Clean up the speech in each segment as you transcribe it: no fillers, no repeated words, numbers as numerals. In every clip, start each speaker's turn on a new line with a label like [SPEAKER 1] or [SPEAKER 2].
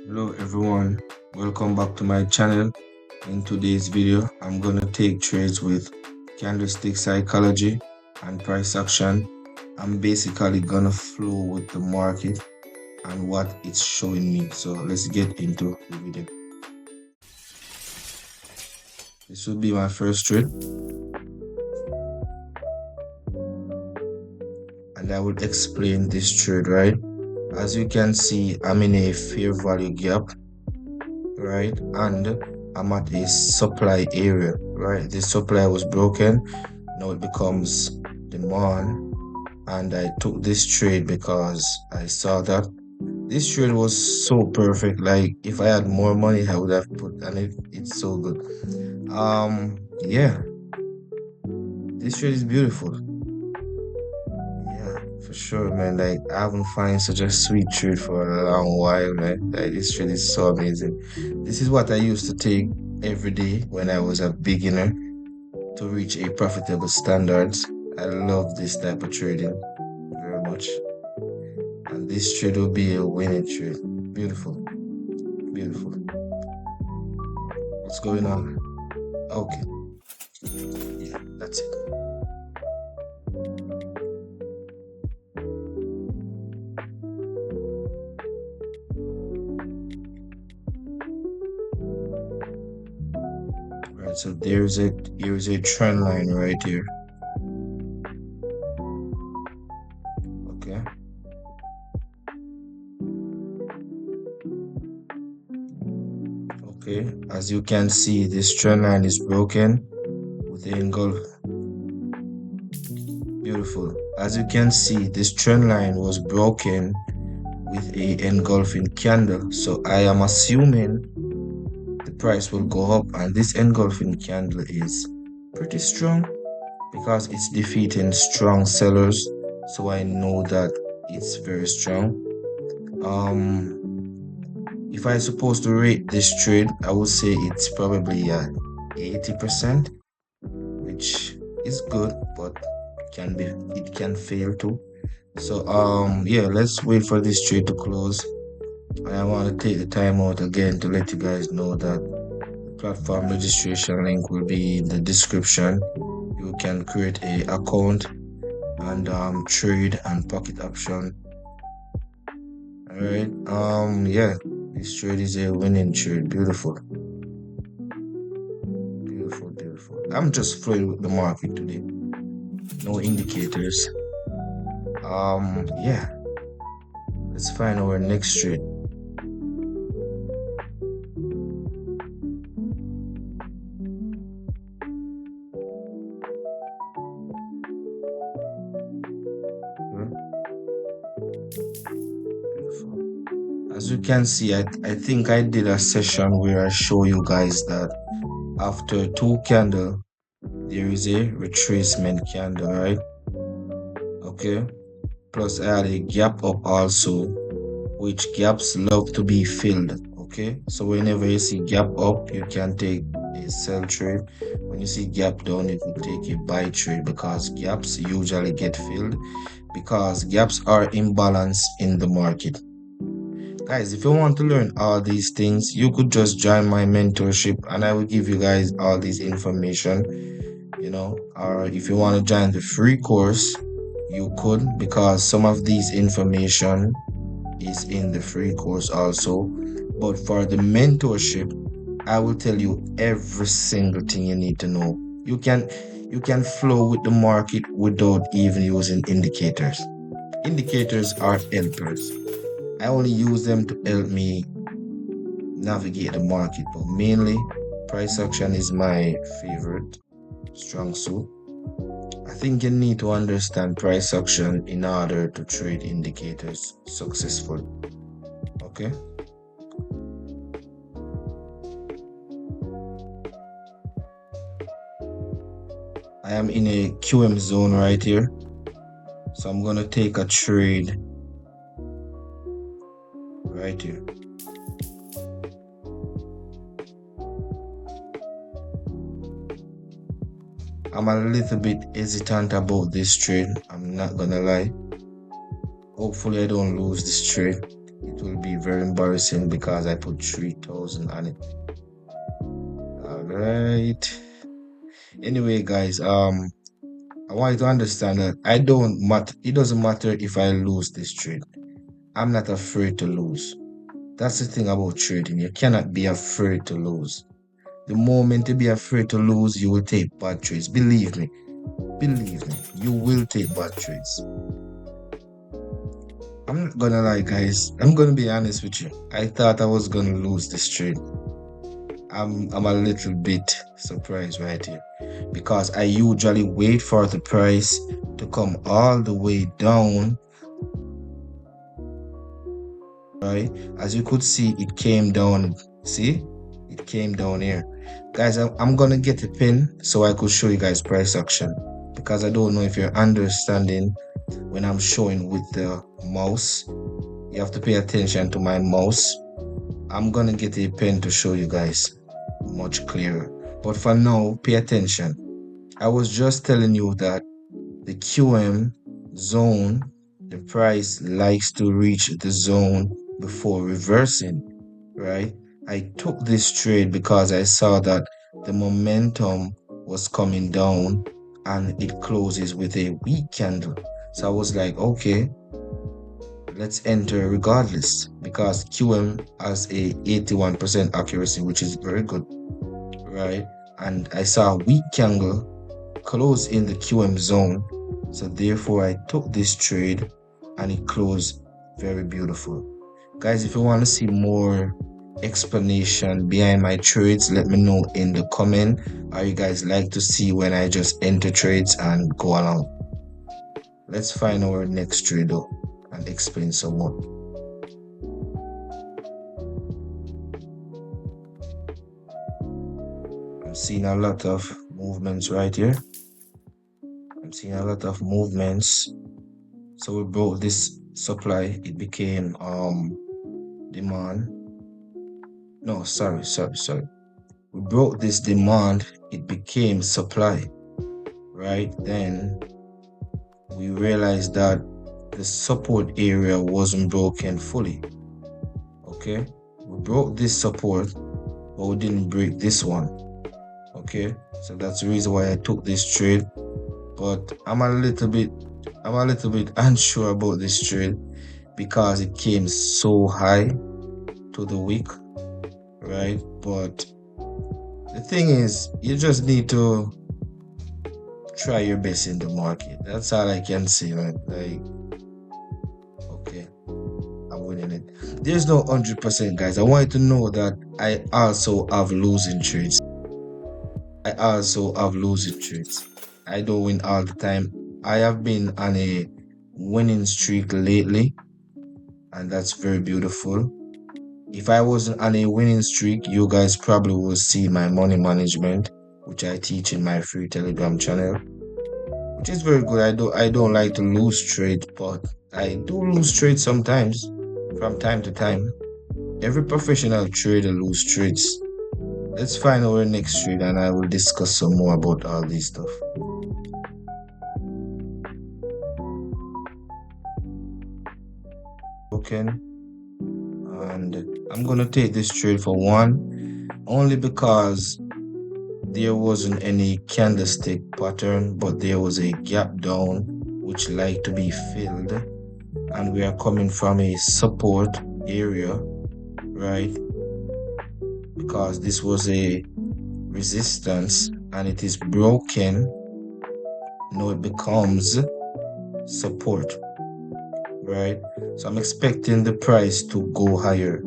[SPEAKER 1] Hello everyone, welcome back to my channel. In today's video, I'm gonna take trades with candlestick psychology and price action. I'm basically gonna flow with the market and what it's showing me. So let's get into the video. This will be my first trade, and I will explain this trade, right? As you can see, I'm in a fair value gap, right? And I'm at a supply area, right? The supply was broken. Now it becomes demand, and I took this trade because I saw that this trade was so perfect. Like if I had more money, I would have put, and it's so good. Yeah, this trade is beautiful. Yeah, for sure, man. Like I haven't found such a sweet trade for a long while, man. Like this trade is so amazing. This is what I used to take every day when I was a beginner to reach a profitable standards. I love this type of trading very much. And this trade will be a winning trade. Beautiful. Beautiful. What's going on? Okay. Yeah, that's it. Right, so here's a trend line right here. Okay. Okay. As you can see, this trend line is broken with the engulf. Beautiful. As you can see, this trend line was broken with a engulfing candle. So I am assuming the price will go up, and this engulfing candle is pretty strong because it's defeating strong sellers. So I know that it's very strong. If I supposed to rate this trade, I would say it's probably at 80%, which is good, but it can fail too. So yeah, let's wait for this trade to close. And I want to take the time out again to let you guys know that the platform registration link will be in the description. You can create a account and trade and pocket option. All right. Yeah, this trade is a winning trade. Beautiful. Beautiful, beautiful. I'm just flowing with the market today. No indicators. Yeah. Let's find our next trade. Beautiful. As you can see, I think I did a session where I show you guys that after two candle, there is a retracement candle, right? Okay. Plus I had a gap up also, which gaps love to be filled. Okay. So whenever you see gap up, you can take a sell trade. When you see gap down, you can take a buy trade because gaps usually get filled because gaps are imbalanced in the market. Guys, if you want to learn all these things, you could just join my mentorship and I will give you guys all this information, or if you want to join the free course, you could, because some of these information is in the free course also. But for the mentorship, I will tell you every single thing you need to know. You can flow with the market without even using indicators. Indicators are helpers. I only use them to help me navigate the market, but mainly price action is my favorite strong suit. I think you need to understand price action in order to trade indicators successfully. Okay? I am in a QM zone right here. So I'm gonna take a trade right here. I'm a little bit hesitant about this trade. I'm not gonna lie. Hopefully I don't lose this trade. It will be very embarrassing because I put 3,000 on it. All right. Anyway, guys, I want you to understand that it doesn't matter if I lose this trade. I'm not afraid to lose. That's the thing about trading. You cannot be afraid to lose. The moment you be afraid to lose, you will take bad trades. Believe me, you will take bad trades. I'm not gonna lie, guys. I'm gonna be honest with you. I thought I was gonna lose this trade. I'm a little bit surprised right here because I usually wait for the price to come all the way down. Right, as you could see, it came down. See, it came down here, guys. I'm gonna get a pin so I could show you guys price action, because I don't know if you're understanding when I'm showing with the mouse. You have to pay attention to my mouse. I'm gonna get a pen to show you guys much clearer, but for now, pay attention. I was just telling you that the QM zone, the price likes to reach the zone before reversing, right? I took this trade because I saw that the momentum was coming down and it closes with a weak candle. So I was like, okay, let's enter regardless, because QM has a 81% accuracy, which is very good, right? And I saw a weak candle close in the QM zone, so therefore I took this trade and it closed very beautiful. Guys, if you want to see more explanation behind my trades, let me know in the comment. Or you guys like to see when I just enter trades and go along? Let's find our next trade though and explain some more. I'm seeing a lot of movements right here. Seeing a lot of movements. So we broke this supply, it became demand. No, sorry. We broke this demand, it became supply, right? Then we realized that the support area wasn't broken fully. Okay, we broke this support, but we didn't break this one. Okay, so that's the reason why I took this trade. But I'm a little bit unsure about this trade because it came so high to the wick, right? But the thing is, you just need to try your best in the market. That's all I can say, man. Like, okay, I'm winning it. There's no 100%, guys. I want you to know that I also have losing trades. I don't win all the time. I have been on a winning streak lately, and that's very beautiful. If I wasn't on a winning streak, you guys probably will see my money management, which I teach in my free Telegram channel, which is very good. I don't like to lose trade, but I do lose trade sometimes, from time to time. Every professional trader loses trades. Let's find our next trade and I will discuss some more about all this stuff. Token, and I'm gonna take this trade for one, only because there wasn't any candlestick pattern, but there was a gap down which like to be filled, and we are coming from a support area, right? Because this was a resistance and it is broken, now it becomes support, right? So I'm expecting the price to go higher.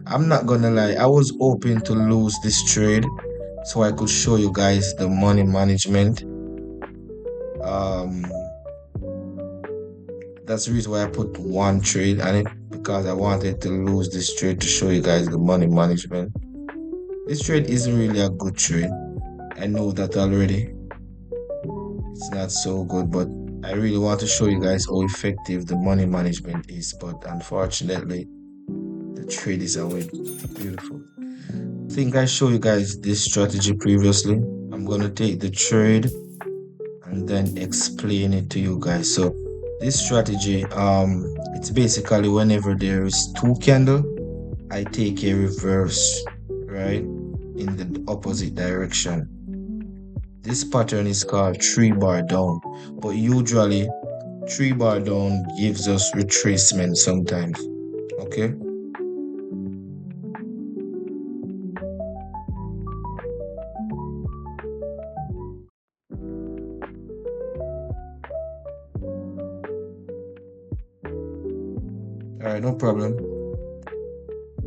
[SPEAKER 1] I'm not gonna lie, I was hoping to lose this trade so I could show you guys the money management. That's the reason why I put one trade on it, because I wanted to lose this trade to show you guys the money management. This trade isn't really a good trade. I know that already. It's not so good, but I really want to show you guys how effective the money management is. But unfortunately, the trade is away. Beautiful. I think I showed you guys this strategy previously. I'm going to take the trade and then explain it to you guys. So This strategy, it's basically whenever there is two candle, I take a reverse, right, in the opposite direction. This pattern is called 3 bar down, but usually 3 bar down gives us retracement sometimes. Okay. All right, no problem.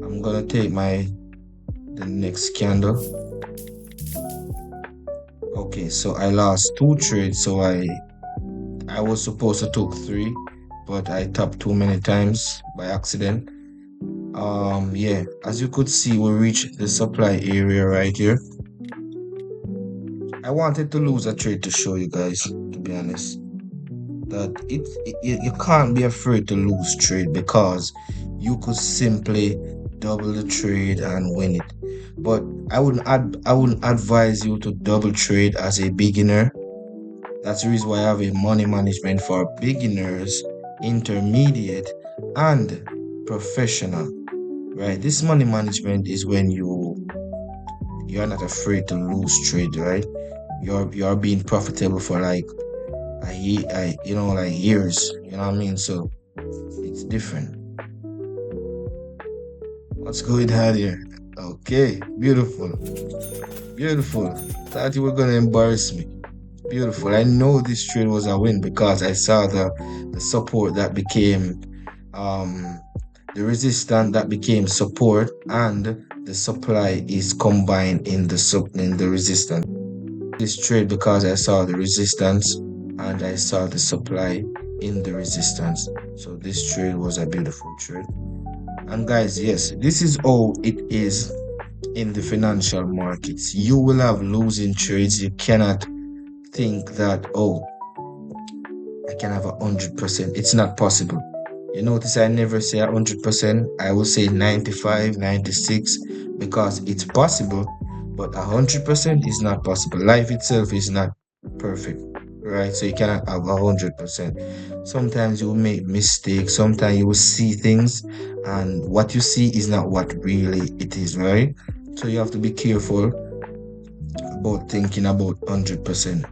[SPEAKER 1] I'm gonna take the next candle. Okay, so I lost 2 trades, so I was supposed to took 3, but I tapped too many times by accident. Yeah, as you could see, we reached the supply area right here. I wanted to lose a trade to show you guys, to be honest, that you can't be afraid to lose trade, because you could simply double the trade and win it. But I wouldn't advise you to double trade as a beginner. That's the reason why I have a money management for beginners, intermediate, and professional. Right? This money management is when you're not afraid to lose trade, right? You're being profitable for like like years. You know what I mean? So it's different. What's going on here? Okay, beautiful, beautiful. Thought you were gonna embarrass me. Beautiful. I know this trade was a win because I saw the support that became the resistance that became support, and the supply is combined in the resistance. This trade because I saw the resistance and I saw the supply in the resistance. So this trade was a beautiful trade. And guys, yes, this is all it is in the financial markets. You will have losing trades. You cannot think that, oh, I can have 100%. It's not possible. You notice I never say 100%. I will say 95, 96, because it's possible, but 100% is not possible. Life itself is not perfect, right? So you cannot have 100%. Sometimes you will make mistakes. Sometimes you will see things, and what you see is not what really it is, right? So you have to be careful about thinking about 100%.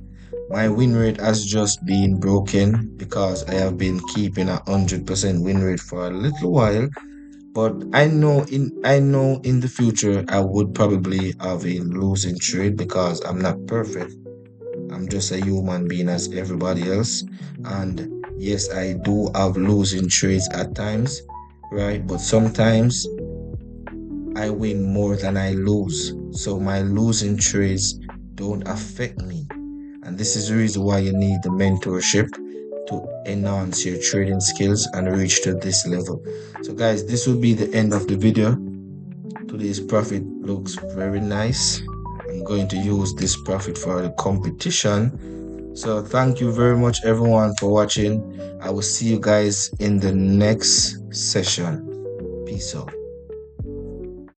[SPEAKER 1] My win rate has just been broken because I have been keeping a 100% win rate for a little while. But I know in the future I would probably have a losing trade because I'm not perfect. I'm just a human being as everybody else. And yes, I do have losing trades at times, right? But sometimes I win more than I lose. So my losing trades don't affect me. And this is the reason why you need the mentorship to enhance your trading skills and reach to this level. So guys, this will be the end of the video. Today's profit looks very nice. I'm going to use this profit for the competition. So thank you very much everyone for watching. I will see you guys in the next session. Peace out.